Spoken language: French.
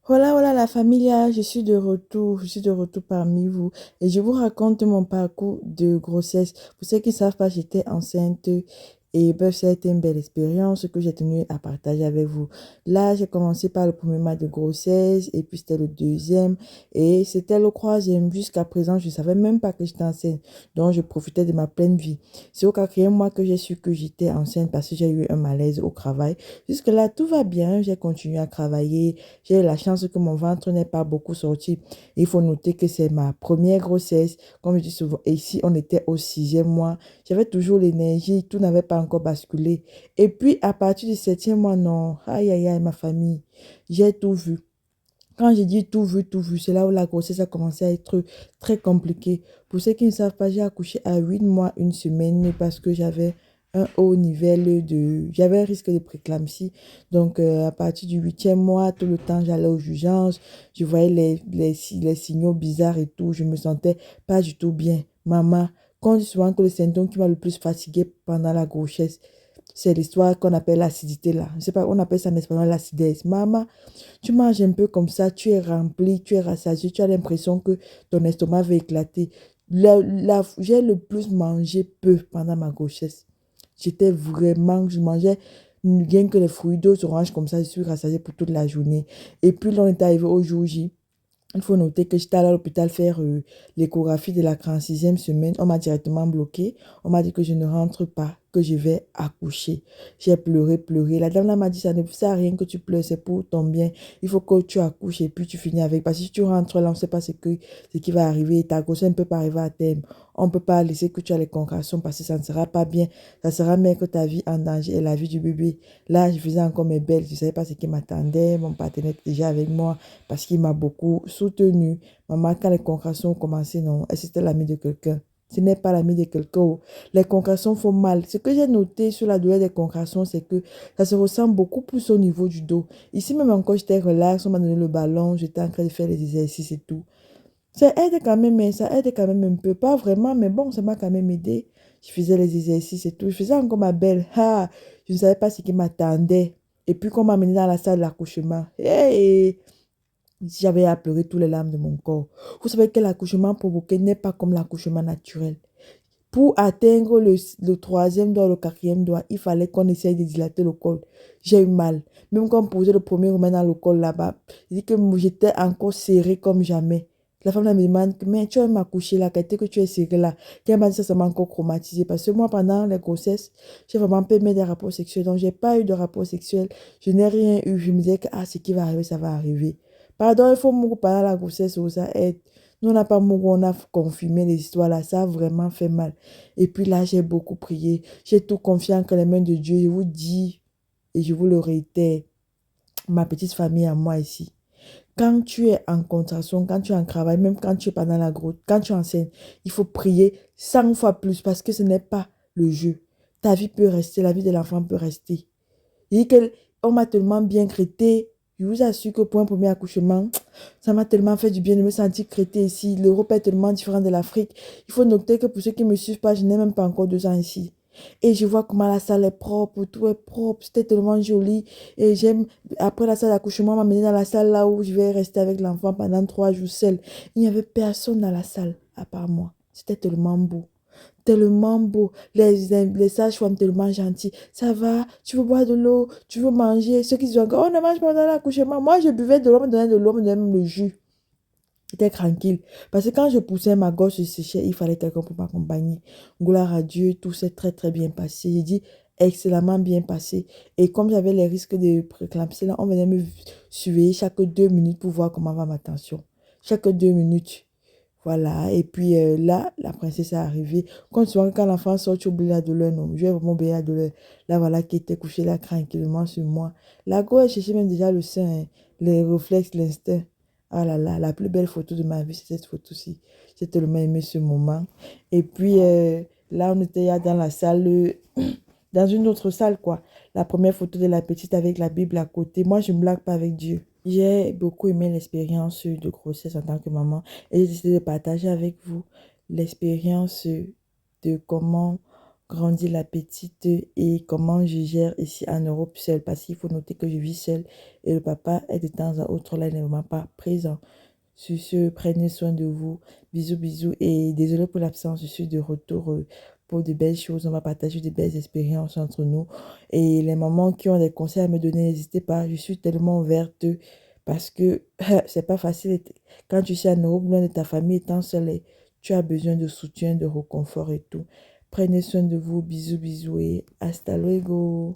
Voilà, voilà la famille, je suis de retour parmi vous et je vous raconte mon parcours de grossesse. Pour ceux qui ne savent pas, j'étais enceinte et bref, ça a été une belle expérience que j'ai tenu à partager avec vous. Là, j'ai commencé par le premier mois de grossesse et puis c'était le deuxième et c'était le troisième. Jusqu'à présent, je ne savais même pas que j'étais enceinte, donc je profitais de ma pleine vie. C'est au quatrième mois que j'ai su que j'étais enceinte parce que j'ai eu un malaise au travail. Jusque-là, tout va bien, j'ai continué à travailler. J'ai eu la chance que mon ventre n'est pas beaucoup sorti. Il faut noter que c'est ma première grossesse. Comme je dis souvent, et ici, on était au sixième mois. J'avais toujours l'énergie, tout n'avait pas encore basculé. Et puis, à partir du septième mois, non. Aïe, aïe, aïe, ma famille. J'ai tout vu. Quand je dis tout vu, c'est là où la grossesse a commencé à être très compliquée. Pour ceux qui ne savent pas, j'ai accouché à 8 mois, une semaine, parce que j'avais un haut niveau de... J'avais un risque de préclampsie. Donc, à partir du huitième mois, tout le temps, j'allais aux urgences. Je voyais les signaux bizarres et tout. Je me sentais pas du tout bien. Maman, quand on dit souvent que le symptôme qui m'a le plus fatigué pendant la grossesse, c'est l'histoire qu'on appelle l'acidité là. Je sais pas, on appelle ça en espagnol l'acidez. Maman, tu manges un peu comme ça, tu es rempli, tu es rassasié, tu as l'impression que ton estomac va éclater. J'ai le plus mangé peu pendant ma grossesse. Je mangeais rien que les fruits d'eau, oranges comme ça, je suis rassasiée pour toute la journée. Et puis là, on est arrivé au jour J. Il faut noter que j'étais allée à l'hôpital faire l'échographie de la 36e semaine. On m'a directement bloqué. On m'a dit que je ne rentre pas, que je vais accoucher. J'ai pleuré, pleuré. La dame là m'a dit, ça ne sert à rien que tu pleures, c'est pour ton bien. Il faut que tu accouches et puis tu finis avec. Parce que si tu rentres là, on ne sait pas ce qui va arriver. Ta grossesse ne peut pas arriver à terme. On ne peut pas laisser que tu aies les contractions parce que ça ne sera pas bien. Ça sera mettre ta vie en danger et la vie du bébé. Là, je faisais encore mes belles. Je ne savais pas ce qui m'attendait. Mon partenaire était déjà avec moi parce qu'il m'a beaucoup soutenu. Maman, quand les contractions ont commencé, non, c'était l'ami de quelqu'un. Ce n'est pas l'ami de quelqu'un. Oh. Les contractions font mal. Ce que j'ai noté sur la douleur des contractions, c'est que ça se ressent beaucoup plus au niveau du dos. Ici, même encore, j'étais relax, on m'a donné le ballon, j'étais en train de faire les exercices et tout. Ça aide quand même, mais ça aide quand même un peu. Pas vraiment, mais bon, ça m'a quand même aidé. Je faisais les exercices et tout. Je faisais encore ma belle. Ah, je ne savais pas ce qui m'attendait. Et puis, qu'on m'a amené dans la salle d'accouchement. Hey! J'avais à pleurer tous les larmes de mon corps. Vous savez que l'accouchement provoqué n'est pas comme l'accouchement naturel. Pour atteindre le troisième doigt, le quatrième doigt, il fallait qu'on essaye de dilater le col. J'ai eu mal. Même quand on posait le premier remède dans le col là-bas, il dit que j'étais encore serrée comme jamais. La femme là me demande, mais tu as m'accoucher là, qu'est-ce que tu es serrée là? Qu'elle m'a dit ça, ça m'a encore traumatisée. Parce que moi, pendant les grossesses, j'ai vraiment pas aimé des rapports sexuels. Donc, j'ai pas eu de rapports sexuels. Je n'ai rien eu. Je me disais que, ah, ce qui va arriver, ça va arriver. Pardon, il faut me parler la grossesse, ça aide. Nous, on n'a pas mouru, on a confirmé les histoires là. Ça a vraiment fait mal. Et puis là, j'ai beaucoup prié. J'ai tout confié entre les mains de Dieu. Je vous dis, et je vous le réitère, ma petite famille à moi ici. Quand tu es en contraction, quand tu es en travail, même quand tu es pendant la grotte, quand tu enseignes, il faut prier 100 fois plus parce que ce n'est pas le jeu. Ta vie peut rester, la vie de l'enfant peut rester. Il dit que on m'a tellement bien traité. Je vous assure que pour un premier accouchement, ça m'a tellement fait du bien de me sentir traité ici. L'Europe est tellement différente de l'Afrique. Il faut noter que pour ceux qui ne me suivent pas, je n'ai même pas encore 2 ans ici. Et je vois comment la salle est propre, tout est propre, c'était tellement joli. Et j'aime, après la salle d'accouchement, on m'a mené dans la salle là où je vais rester avec l'enfant pendant 3 jours seul. Il n'y avait personne dans la salle, à part moi. C'était tellement beau. Tellement beau. Les sages-femmes tellement gentilles. Ça va, tu veux boire de l'eau, tu veux manger. Ceux qui disent encore, on ne mange pas dans l'accouchement. Moi, je buvais de l'eau, me donnait de l'eau, me donnait même le jus. J'étais tranquille. Parce que quand je poussais ma gorge se séchait, il fallait quelqu'un pour m'accompagner. Gloire à Dieu, tout s'est très très bien passé. J'ai dit excellemment bien passé. Et comme j'avais les risques de préclampsie, là, on venait me surveiller chaque 2 minutes pour voir comment va ma tension. Chaque 2 minutes. Voilà, et puis là, la princesse est arrivée. Quand tu vois, quand l'enfant sort, tu oublies la douleur, non. Je vais vraiment oublier la douleur. Là, voilà, qui était couchée là tranquillement sur moi. La go, elle cherchait même déjà le sein, hein, les réflexes, l'instinct. Ah là là, la plus belle photo de ma vie, c'est cette photo-ci. J'ai tellement aimé ce moment. Et puis là, on était dans la salle, dans une autre salle, quoi. La première photo de la petite avec la Bible à côté. Moi, je ne blague pas avec Dieu. J'ai beaucoup aimé l'expérience de grossesse en tant que maman et j'ai décidé de partager avec vous l'expérience de comment grandir la petite et comment je gère ici en Europe seule. Parce qu'il faut noter que je vis seule et le papa est de temps à autre là, il n'est vraiment pas présent. Sur ce, prenez soin de vous. Bisous, bisous. Et désolé pour l'absence, je suis de retour pour de belles choses. On va partager de belles expériences entre nous. Et les mamans qui ont des conseils à me donner, n'hésitez pas. Je suis tellement ouverte parce que c'est pas facile. Quand tu suis en Europe, loin de ta famille, étant seule, tu as besoin de soutien, de réconfort et tout. Prenez soin de vous. Bisous, bisous et hasta luego.